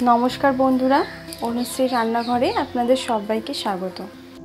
নমস্কার বন্ধুরা, অনুশ্রী রান্নাঘরে আপনাদের সবাইকে স্বাগত।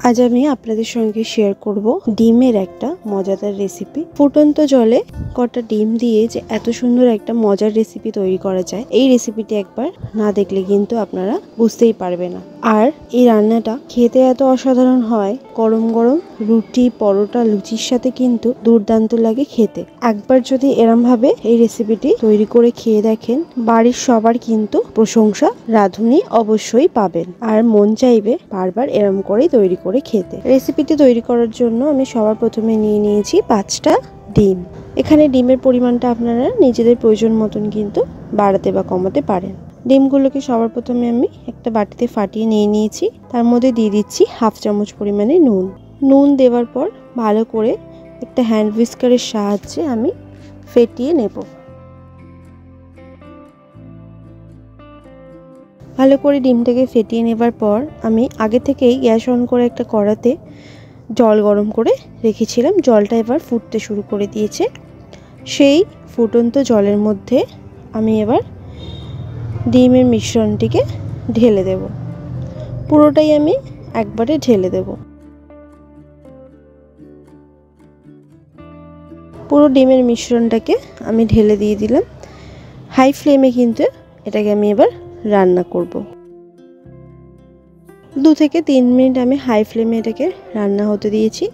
আজ আমি আপনাদের সঙ্গে শেয়ার করব ডিমের একটা মজাদার রেসিপি। ফুটন্ত জলে কটা ডিম দিয়ে যে এত সুন্দর একটা মজার রেসিপি তৈরি করা যায়, এই রেসিপিটি একবার না দেখলে কিন্তু আপনারা বুঝতেই পারবে না। আর এই রান্নাটা খেতে এত অসাধারণ হয়, গরম গরম রুটি, পরোটা, লুচির সাথে কিন্তু দুর্দান্ত লাগে খেতে। একবার যদি এরম ভাবে এই রেসিপিটি তৈরি করে খেয়ে দেখেন, বাড়ির সবার কিন্তু প্রশংসা রাঁধুনি অবশ্যই পাবেন, আর মন চাইবে বারবার এরম করেই তৈরি করে খেতে। রেসিপিটি তৈরি করার জন্য আমি সবার প্রথমে নিয়ে নিয়েছি 5টা ডিম। এখানে ডিমের পরিমাণটা আপনারা নিজেদের প্রয়োজন মতন কিন্তু বাড়াতে বা কমাতে পারেন। ডিমগুলোকে সবার প্রথমে আমি একটা বাটিতে ফাটিয়ে নিয়ে নিয়েছি। তার মধ্যে দিয়ে দিচ্ছি 1/2 চামচ পরিমাণে নুন। নুন দেওয়ার পর ভালো করে একটা হ্যান্ড হুইস্কারের সাহায্যে আমি ফেটিয়ে নেব। ভালো করে ডিমটাকে ফেটিয়ে নেবার পর আমি আগে থেকেই গ্যাস অন করে একটা কড়াতে জল গরম করে রেখেছিলাম। জলটা এবার ফুটতে শুরু করে দিয়েছে। সেই ফুটন্ত জলের মধ্যে আমি এবার ডিমের মিশ্রণটিকে ঢেলে দেব। পুরোটাই আমি একবারে ঢেলে দেব। পুরো ডিমের মিশ্রণটাকে আমি ঢেলে দিয়ে দিলাম। হাই ফ্লেমে কিন্তু এটাকে আমি এবার রান্না করব। 2 থেকে 3 মিনিট আমি হাই ফ্লেমে এটাকে রান্না হতে দিয়েছি।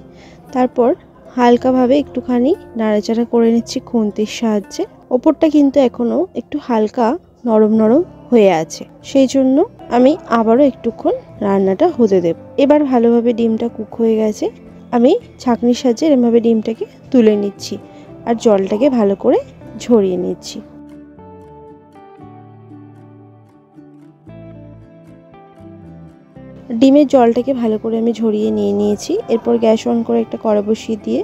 তারপর হালকাভাবে একটুখানি নাড়াচাড়া করে নিচ্ছি খুন্তির সাহায্যে। ওপরটা কিন্তু এখনো একটু হালকা নরম নরম হয়ে আছে, সেই জন্য আমি আবারও একটুক্ষণ রান্নাটা হতে দেব। এবার ভালোভাবে ডিমটা কুক হয়ে গেছে। আমি ছাঁকনির সাহায্যে এরমভাবে ডিমটাকে তুলে নিচ্ছি আর জলটাকে ভালো করে ঝরিয়ে নিচ্ছি। ডিমের জলটাকে ভালো করে আমি ঝরিয়ে নিয়ে নিয়েছি। এরপর গ্যাস অন করে একটা কড়া বসিয়ে দিয়ে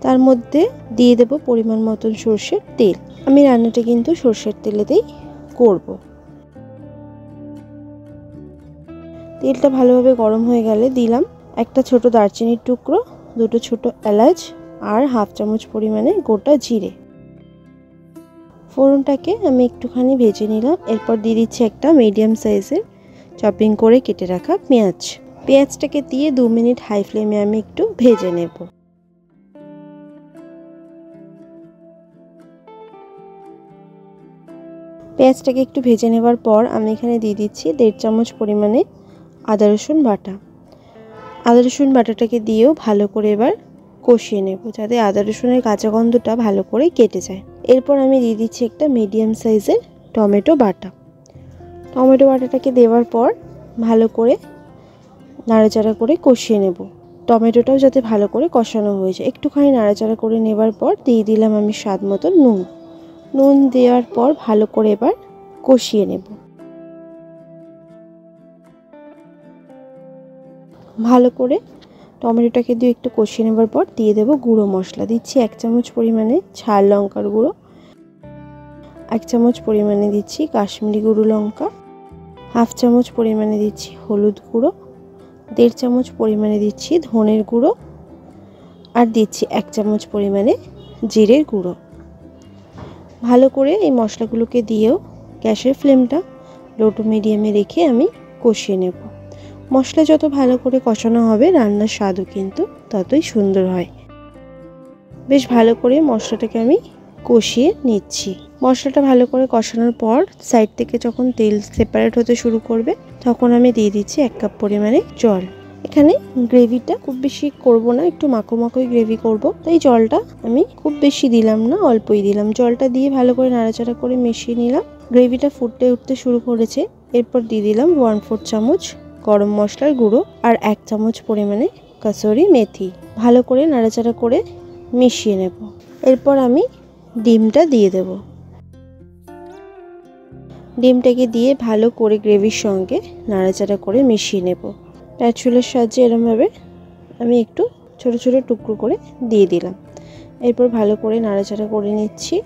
তার মধ্যে দিয়ে দেব পরিমাণ মতন সর্ষের তেল। আমি রান্নাটা কিন্তু সর্ষের তেলেতেই করব। তেলটা ভালোভাবে গরম হয়ে গেলে দিলাম একটা ছোট দারচিনির টুকরো, 2টো ছোট এলাচ আর 1/2 চামচ পরিমাণে গোটা জিরে। ফোড়নটাকে আমি একটুখানি ভেজে নিলাম। এরপর দিয়ে দিচ্ছি একটা মিডিয়াম সাইজের চপিং করে কেটে রাখা পেঁয়াজ। পেঁয়াজটাকে দিয়ে 2 মিনিট হাই ফ্লেমে আমি একটু ভেজে নেব। পেঁয়াজটাকে একটু ভেজে নেবার পর আমি এখানে দিয়ে দিচ্ছি 1.5 চামচ পরিমাণে আদা রসুন বাটা। আদা রসুন বাটাটাকে দিয়েও ভালো করে এবার কষিয়ে নেব, যাতে আদা রসুনের কাঁচা গন্ধটা ভালো করে কেটে যায়। এরপর আমি দিয়ে দিচ্ছি একটা মিডিয়াম সাইজের টমেটো বাটা। টমেটো বাটাটাকে দেওয়ার পর ভালো করে নাড়াচাড়া করে কষিয়ে নেব। টমেটোটাও যাতে ভালো করে কষানো হয়ে যায়। একটুখানি নাড়াচাড়া করে নেবার পর দিয়ে দিলাম আমি স্বাদ মতো নুন। নুন দেওয়ার পর ভালো করে এবার কষিয়ে নেব। ভালো করে টমেটোটাকে দিয়ে একটু কষিয়ে নেবার পর দিয়ে দেব গুঁড়ো মশলা। দিচ্ছি 1 চামচ পরিমাণে ঝাল লঙ্কার গুঁড়ো, 1 চামচ পরিমাণে দিচ্ছি কাশ্মীরি গুঁড়ো লঙ্কা, 1/2 চামচ পরিমাণে দিচ্ছি হলুদ গুঁড়ো, 1.5 চামচ পরিমাণে দিচ্ছি ধনের গুঁড়ো, আর দিচ্ছি 1 চামচ পরিমাণে জিরের গুঁড়ো। ভালো করে এই মশলাগুলোকে দিয়েও গ্যাসের ফ্লেমটা লো টু মিডিয়ামে রেখে আমি কষিয়ে নেব। মশলা যত ভালো করে কষানো হবে, রান্নার স্বাদও কিন্তু ততই সুন্দর হয়। বেশ ভালো করে মশলাটাকে আমি কষিয়ে নিচ্ছি। মশলাটা ভালো করে কষানোর পর সাইড থেকে যখন তেল সেপারেট হতে শুরু করবে, তখন আমি দিয়ে দিচ্ছি 1 কাপ পরিমাণে জল। এখানে গ্রেভিটা খুব বেশি করব না, একটু মাখো মাখোই গ্রেভি করব, তাই জলটা আমি খুব বেশি দিলাম না, অল্পই দিলাম। জলটা দিয়ে ভালো করে নাড়াচাড়া করে মিশিয়ে নিলাম। গ্রেভিটা ফুটতে উঠতে শুরু করেছে। এরপর দিয়ে দিলাম 1/4 চামচ গরম মশলার গুঁড়ো আর 1 চামচ পরিমাণে কাসুরি মেথি। ভালো করে নাড়াচাড়া করে মিশিয়ে নেব। এরপর আমি ডিমটা দিয়ে দেব। ডিমটাকে দিয়ে ভালো করে গ্রেভির সঙ্গে নাড়াচাড়া করে মিশিয়ে নেব। প্যাচুলের সাহায্যে এরমভাবে আমি একটু ছোট ছোট টুকরো করে দিয়ে দিলাম। এরপর ভালো করে নাড়াচাড়া করে নিচ্ছি।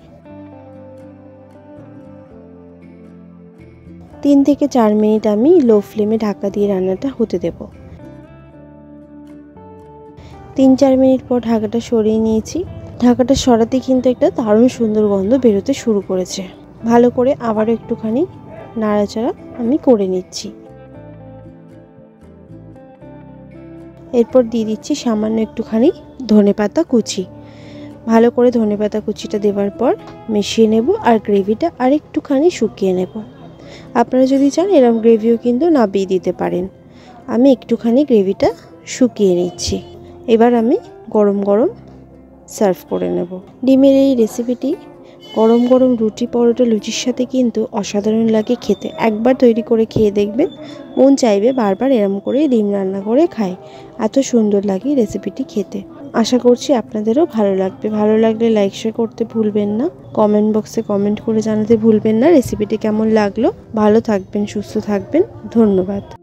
3 থেকে 4 মিনিট আমি লো ফ্লেমে ঢাকা দিয়ে রান্নাটা হতে দেব। 3-4 মিনিট পর ঢাকাটা সরিয়ে নিয়েছি। ঢাকাটা সরাতে কিন্তু একটা দারুণ সুন্দর গন্ধ বেরোতে শুরু করেছে। ভালো করে আবারও একটুখানি নাড়াচাড়া আমি করে নিচ্ছি। এরপর দিয়ে দিচ্ছি সামান্য একটুখানি ধনেপাতা কুচি। ভালো করে ধনেপাতা কুচিটা দেওয়ার পর মিশিয়ে নেব আর গ্রেভিটা আর একটুখানি শুকিয়ে নেব। আপনারা যদি চান এরকম গ্রেভিও কিন্তু নাবিয়ে দিতে পারেন। আমি একটুখানি গ্রেভিটা শুকিয়ে নিচ্ছি। এবার আমি গরম গরম সার্ভ করে নেব। ডিমের এই রেসিপিটি গরম গরম রুটি, পরোটা, লুচির সাথে কিন্তু অসাধারণ লাগে খেতে। একবার তৈরি করে খেয়ে দেখবেন, মন চাইবে বারবার এরম করে ডিম রান্না করে খাই। এত সুন্দর লাগে রেসিপিটি খেতে। আশা করছি আপনাদেরও ভালো লাগবে। ভালো লাগলে লাইক শেয়ার করতে ভুলবেন না। কমেন্ট বক্সে কমেন্ট করে জানাতে ভুলবেন না রেসিপিটি কেমন লাগলো। ভালো থাকবেন, সুস্থ থাকবেন। ধন্যবাদ।